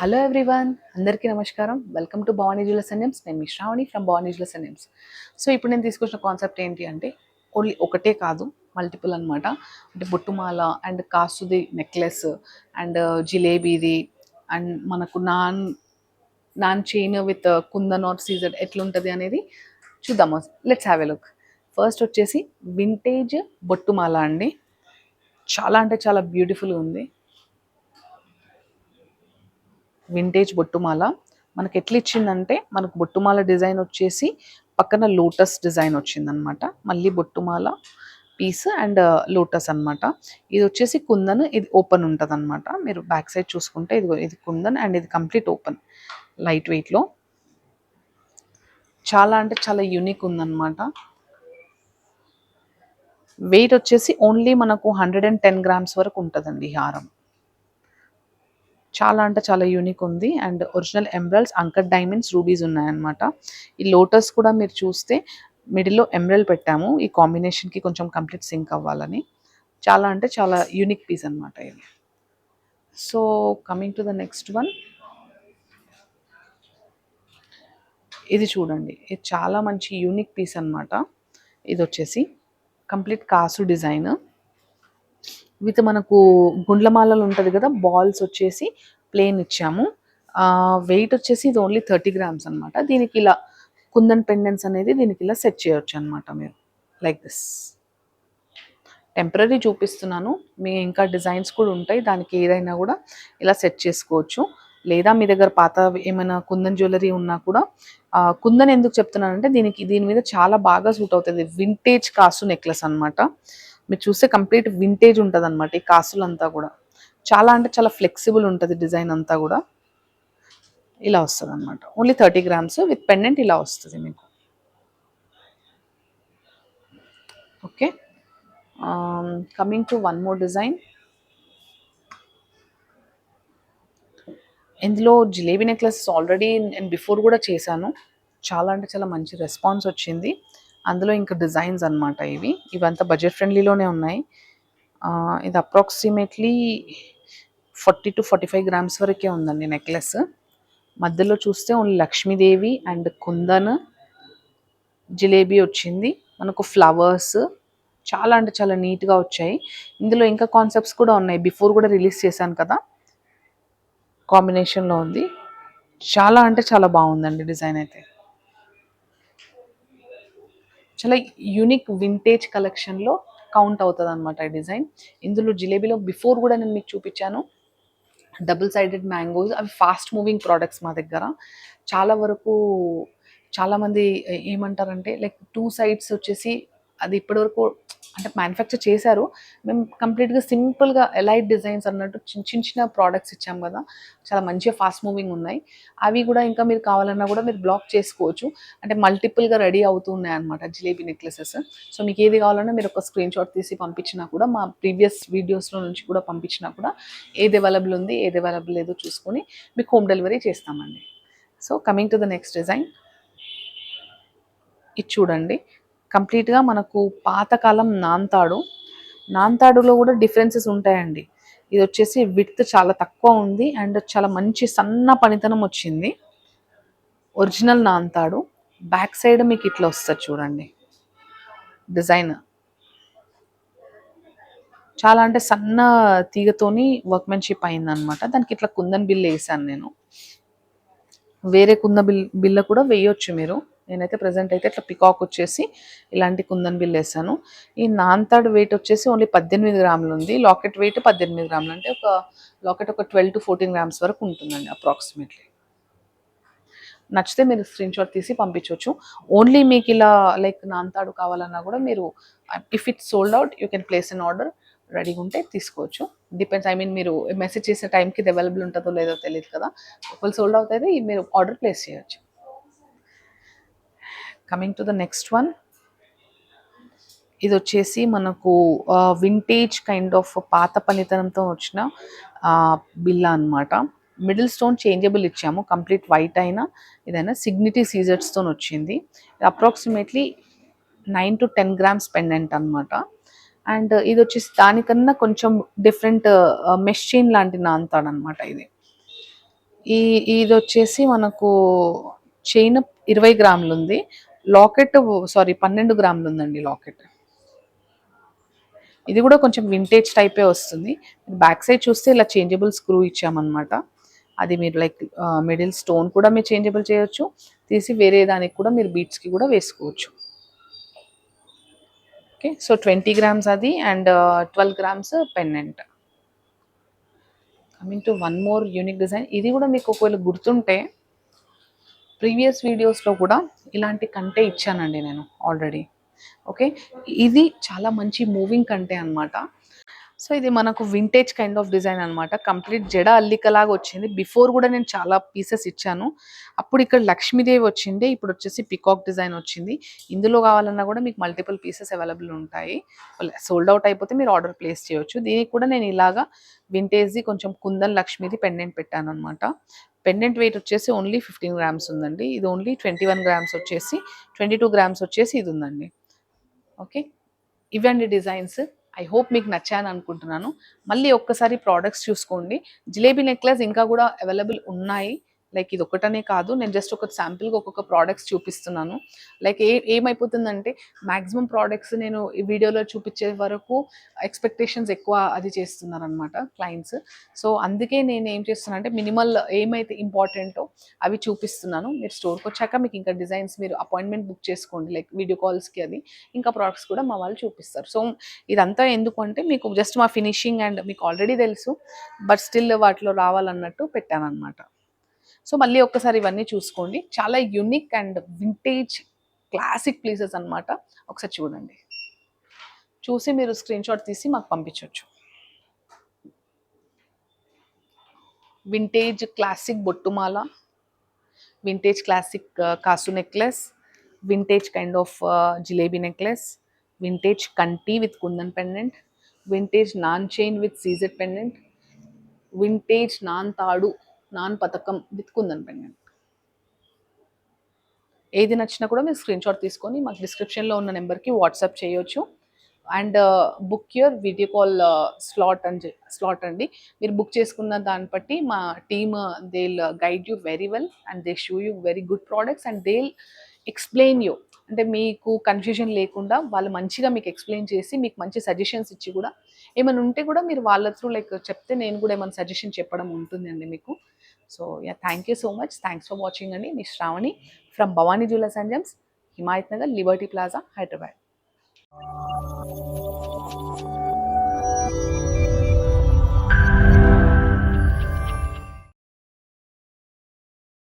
Hello everyone, అందరికీ నమస్కారం. Welcome to Bhavani jewellers and gems. నేను మీ Sravani from Bhavani jewellers and gems. So ఇప్పుడు నేను తీసుకొచ్చిన కాన్సెప్ట్ ఏంటి అంటే ఓన్లీ ఒకటే కాదు, మల్టిపుల్ అనమాట. అంటే బొట్టుమాల అండ్ కాసుది నెక్లెస్ అండ్ జిలేబీది అండ్ మనకు నాన్ నాన్ చైన్ విత్ కుందన్ ఆర్ సీజర్ ఎట్లుంటుంది అనేది చూద్దాము. Let's have a look. First వచ్చేసి వింటేజ్ బొట్టుమాల అండి. చాలా అంటే చాలా బ్యూటిఫుల్గా ఉంది. వింటేజ్ బొట్టుమాల మనకి ఎట్లా ఇచ్చిందంటే, మనకు బొట్టుమాల డిజైన్ వచ్చేసి పక్కన లోటస్ డిజైన్ వచ్చిందనమాట. మళ్ళీ బొట్టుమాల పీస్ అండ్ లోటస్ అనమాట. ఇది వచ్చేసి కుందన్, ఇది ఓపెన్ ఉంటుంది అనమాట. మీరు బ్యాక్ సైడ్ చూసుకుంటే ఇది కుందన్ అండ్ ఇది కంప్లీట్ ఓపెన్, లైట్ వెయిట్లో. చాలా అంటే చాలా యూనిక్ ఉందన్నమాట. వెయిట్ వచ్చేసి ఓన్లీ మనకు 110 గ్రామ్స్ వరకు ఉంటుందండి ఈ హారం. చాలా అంటే చాలా యూనిక్ ఉంది. And original emeralds, anchor diamonds, rubies ఉన్నాయన్నమాట. ఈ లోటస్ కూడా మీరు చూస్తే మిడిల్లో ఎమరల్డ్ పెట్టాము, ఈ కాంబినేషన్కి కొంచెం కంప్లీట్ సింక్ అవ్వాలని. చాలా అంటే చాలా యూనిక్ పీస్ అనమాట ఇది. So coming to the next one, ఇది చూడండి. ఇది చాలా మంచి యూనిక్ పీస్ అనమాట. ఇది వచ్చేసి కంప్లీట్ కాసు డిజైన్ విత్ మనకు గుండ్లమాలలు ఉంటుంది కదా, బాల్స్ వచ్చేసి ప్లేన్ ఇచ్చాము. వెయిట్ వచ్చేసి ఇది ఓన్లీ 30 గ్రామ్స్ అనమాట. దీనికి ఇలా కుందన్ పెండెంట్స్ అనేది దీనికి ఇలా సెట్ చేయొచ్చు అనమాట మీరు, లైక్ దిస్. టెంపరీ చూపిస్తున్నాను, మీ ఇంకా డిజైన్స్ కూడా ఉంటాయి, దానికి ఏదైనా కూడా ఇలా సెట్ చేసుకోవచ్చు. లేదా మీ దగ్గర పాత ఏమైనా కుందన్ జ్యువెలరీ ఉన్నా కూడా, కుందన్ ఎందుకు చెప్తున్నానంటే దీని మీద చాలా బాగా సూట్ అవుతుంది. వింటేజ్ కాసు నెక్లెస్ అనమాట. మీరు చూస్తే కంప్లీట్ వింటేజ్ ఉంటుంది అనమాట. ఈ కాసులంతా కూడా చాలా అంటే చాలా ఫ్లెక్సిబుల్ ఉంటుంది. డిజైన్ అంతా కూడా ఇలా వస్తుంది అనమాట. ఓన్లీ 30 గ్రామ్స్ విత్ పెండెంట్ ఇలా వస్తుంది మీకు. Okay, coming to one more design. ఇందులో జిలేబీ నెక్లెస్ ఆల్రెడీ నేను బిఫోర్ కూడా చేశాను. చాలా అంటే చాలా మంచి రెస్పాన్స్ వచ్చింది. అందులో ఇంకా డిజైన్స్ అనమాట. ఇవంతా బడ్జెట్ ఫ్రెండ్లీలోనే ఉన్నాయి. ఇది అప్రాక్సిమేట్లీ 40 to 45 గ్రామ్స్ వరకే ఉందండి నెక్లెస్. మధ్యలో చూస్తే ఓన్లీ లక్ష్మీదేవి అండ్ కుందన్, జిలేబీ వచ్చింది, మనకు ఫ్లవర్స్. చాలా అంటే చాలా నీట్గా వచ్చాయి. ఇందులో ఇంకా కాన్సెప్ట్స్ కూడా ఉన్నాయి, బిఫోర్ కూడా రిలీజ్ చేశాను కదా, కాంబినేషన్లో ఉంది. చాలా అంటే చాలా బాగుందండి డిజైన్ అయితే. చాలా యూనిక్ వింటేజ్ కలెక్షన్లో కౌంట్ అవుతుంది అనమాట ఈ డిజైన్. ఇందులో జిలేబీలో బిఫోర్ కూడా నేను మీకు చూపించాను, డబుల్ సైడెడ్ మ్యాంగోస్. అవి ఫాస్ట్ మూవింగ్ ప్రోడక్ట్స్ మా దగ్గర. చాలా వరకు చాలామంది ఏమంటారంటే లైక్ 2 సైడ్స్ వచ్చేసి అది ఇప్పటివరకు అంటే మ్యానుఫ్యాక్చర్ చేశారు. మేము కంప్లీట్గా సింపుల్గా ఎలైట్ డిజైన్స్ అన్నట్టు చిన్న చిన్న ప్రోడక్ట్స్ ఇచ్చాం కదా, చాలా మంచిగా ఫాస్ట్ మూవింగ్ ఉన్నాయి. అవి కూడా ఇంకా మీరు కావాలన్నా కూడా మీరు బ్లాక్ చేసుకోవచ్చు. అంటే మల్టిపుల్గా రెడీ అవుతూ ఉన్నాయి అనమాట జిలేబీ నెక్లెసెస్. సో మీకు ఏది కావాలన్నా మీరు ఒక స్క్రీన్ షాట్ తీసి పంపించినా కూడా, మా ప్రీవియస్ వీడియోస్లో నుంచి కూడా పంపించినా కూడా, ఏది అవైలబుల్ ఉంది ఏది అవైలబుల్ లేదో చూసుకొని మీకు హోమ్ డెలివరీ చేస్తామండి. So coming to the next design, ఇది చూడండి. కంప్లీట్గా మనకు పాతకాలం నాన్తాడులో కూడా డిఫరెన్సెస్ ఉంటాయండి. ఇది వచ్చేసి విడ్త్ చాలా తక్కువ ఉంది అండ్ చాలా మంచి సన్న పనితనం వచ్చింది. ఒరిజినల్ నాన్తాడు. బ్యాక్ సైడ్ మీకు ఇట్లా వస్తుంది చూడండి డిజైన్. చాలా అంటే సన్న తీగతోని వర్క్మెన్షిప్ అయిందనమాట. దానికి ఇట్లా కుందన్ బిల్ వేసాను నేను. వేరే బిల్ల కూడా వేయొచ్చు మీరు. నేనైతే ప్రజెంట్ అయితే ఇట్లా పికాక్ వచ్చేసి ఇలాంటి కుందన్ బిల్ వేసాను. ఈ నాన్తాడు వెయిట్ వచ్చేసి ఓన్లీ 18 గ్రాములు ఉంది. లాకెట్ వెయిట్ 18 గ్రాములు, అంటే ఒక లాకెట్ ఒక 12 to 14 గ్రామ్స్ వరకు ఉంటుందండి అప్రాక్సిమేట్లీ. నచ్చితే మీరు స్క్రీన్ షాట్ తీసి పంపించవచ్చు. ఓన్లీ మీకు ఇలా లైక్ నాన్తాడు కావాలన్నా కూడా మీరు, if it sold out you can place an order. రెడీగా ఉంటే తీసుకోవచ్చు. డిపెండ్స్, మీరు మెసేజ్ చేసే టైంకి ఇది అవైలబుల్ ఉంటుందో లేదో తెలియదు కదా. ఒకవేళ సోల్డ్ అవుట్ అయితే మీరు ఆర్డర్ ప్లేస్ చేయొచ్చు. Coming to the next one, ఇది వచ్చేసి మనకు వింటేజ్ కైండ్ ఆఫ్ పాత పనితనంతో వచ్చిన బిల్లా అనమాట. మిడిల్ స్టోన్ చేంజబుల్ ఇచ్చాము, కంప్లీట్ వైట్ అయినా ఇదైనా సిగ్నిటీ సీజర్స్తో వచ్చింది. అప్రాక్సిమేట్లీ 9 to 10 గ్రామ్స్ పెండెంట్ అనమాట. అండ్ ఇది వచ్చేసి దానికన్నా కొంచెం డిఫరెంట్ మెష్ చైన్ లాంటి నాన్తాడు అనమాట ఇది. ఈ ఇది వచ్చేసి మనకు చైన్ 20 గ్రాములు ఉంది, లాకెట్ సారీ 12 గ్రాములు ఉందండి లాకెట్. ఇది కూడా కొంచెం వింటేజ్ టైపే వస్తుంది. బ్యాక్ సైడ్ చూస్తే ఇలా చేంజబుల్ స్క్రూ ఇచ్చామన్నమాట. అది మీరు లైక్ మిడిల్ స్టోన్ కూడా మీరు చేంజబుల్ చేయొచ్చు, తీసి వేరే దానికి కూడా మీరు బీట్స్కి కూడా వేసుకోవచ్చు. ఓకే, సో 20 గ్రామ్స్ అది and 12 grams pendant. Coming to one more unique design. ఇది కూడా మీకు ఒకవేళ గుర్తుంటే ప్రీవియస్ వీడియోస్లో కూడా ఇలాంటి కంటే ఇచ్చానండి నేను ఆల్రెడీ. ఓకే, ఇది చాలా మంచి మూవింగ్ కంటే అనమాట. సో ఇది మనకు వింటేజ్ కైండ్ ఆఫ్ డిజైన్ అనమాట. కంప్లీట్ జడ అల్లికలాగా వచ్చింది. బిఫోర్ కూడా నేను చాలా పీసెస్ ఇచ్చాను. అప్పుడు ఇక్కడ లక్ష్మీదేవి వచ్చింది, ఇప్పుడు వచ్చేసి పికాక్ డిజైన్ వచ్చింది. ఇందులో కావాలన్నా కూడా మీకు మల్టిపుల్ పీసెస్ అవైలబుల్ ఉంటాయి. సోల్డ్ అవుట్ అయిపోతే మీరు ఆర్డర్ ప్లేస్ చేయొచ్చు. దీనికి కూడా నేను ఇలాగా వింటేజ్ది కొంచెం కుందన్ లక్ష్మీది పెండెంట్ పెట్టాను అనమాట. పెండెంట్ వెయిట్ వచ్చేసి ఓన్లీ 15 గ్రామ్స్ ఉందండి. ఇది ఓన్లీ 21 గ్రామ్స్ వచ్చేసి 22 గ్రామ్స్ వచ్చేసి ఇది ఉందండి. ఓకే, ఇవండి డిజైన్స్. ఐ హోప్ మీకు నచ్చాయని అనుకుంటున్నాను. మళ్ళీ ఒక్కసారి ప్రోడక్ట్స్ చూసుకోండి. జిలేబీ నెక్లెస్ ఇంకా కూడా అవైలబుల్ ఉన్నాయి. లైక్ ఇది ఒకటనే కాదు, నేను జస్ట్ ఒక శాంపిల్గా ఒక్కొక్క ప్రోడక్ట్స్ చూపిస్తున్నాను. లైక్ ఏమైపోతుందంటే మ్యాక్సిమం ప్రోడక్ట్స్ నేను ఈ వీడియోలో చూపించే వరకు ఎక్స్పెక్టేషన్స్ ఎక్కువ అది చేస్తున్నారనమాట క్లయింట్స్. సో అందుకే నేను ఏం చేస్తున్నాను అంటే మినిమల్ ఏమైతే ఇంపార్టెంటో అవి చూపిస్తున్నాను. మీరు స్టోర్కి వచ్చాక మీకు ఇంకా డిజైన్స్ మీరు అపాయింట్మెంట్ బుక్ చేసుకోండి, లైక్ వీడియో కాల్స్కి అది. ఇంకా ప్రోడక్ట్స్ కూడా మా వాళ్ళు చూపిస్తారు. సో ఇదంతా ఎందుకు అంటే మీకు జస్ట్ మా ఫినిషింగ్ అండ్ మీకు ఆల్రెడీ తెలుసు, బట్ స్టిల్ వాటిలో రావాలన్నట్టు పెట్టాను అనమాట. సో మళ్ళీ ఒక్కసారి ఇవన్నీ చూసుకోండి. చాలా unique and vintage classic places అనమాట. ఒకసారి చూడండి, చూసి మీరు స్క్రీన్ షాట్ తీసి మాకు పంపించవచ్చు. వింటేజ్ క్లాసిక్ బొట్టుమాల, వింటేజ్ క్లాసిక్ కాసు necklace, vintage kind of jalebi necklace, vintage కంటి విత్ కుందన్ పెండెంట్, వింటేజ్ నాన్ chain with C Z pendant, vintage నాన్ తాడు నాన్ పతకం విత్ కుందన్ పెండెంట్. ఏది నచ్చినా కూడా మీరు స్క్రీన్ షాట్ తీసుకొని మాకు డిస్క్రిప్షన్లో ఉన్న నెంబర్కి వాట్సాప్ చేయొచ్చు. And book your video call slot అండి. మీరు బుక్ చేసుకున్న దాన్ని బట్టి మా team they'll guide you very well and they show you very good products and they'll explain you. అంటే మీకు కన్ఫ్యూజన్ లేకుండా వాళ్ళు మంచిగా మీకు ఎక్స్ప్లెయిన్ చేసి మీకు మంచి సజెషన్స్ ఇచ్చి కూడా ఏమైనా ఉంటే కూడా మీరు వాళ్ళ త్రూ లైక్ చెప్తే నేను కూడా ఏమైనా సజెషన్ చెప్పడం ఉంటుందండి మీకు. So yeah, thank you so much. Thanks for watching అండి. మీ Sravani from Bhavani jewellers and gems, Himayat Nagar, Liberty Plaza, Hyderabad.